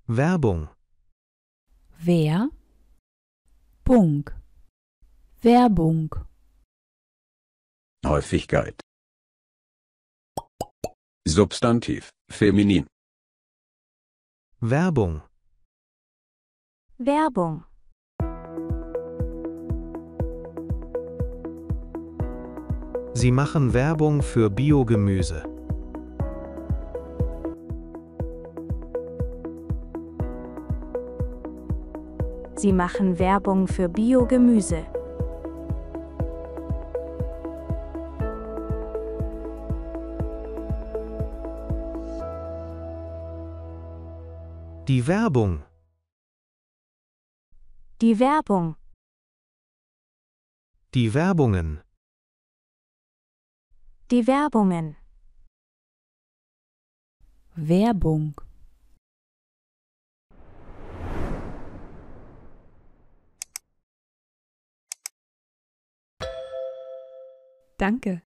Werbung. Werbung. Werbung. Häufigkeit. Substantiv, feminin. Werbung. Werbung. Sie machen Werbung für Biogemüse. Sie machen Werbung für Biogemüse. Die Werbung. Die Werbung. Die Werbungen. Die Werbungen. Werbung. Danke.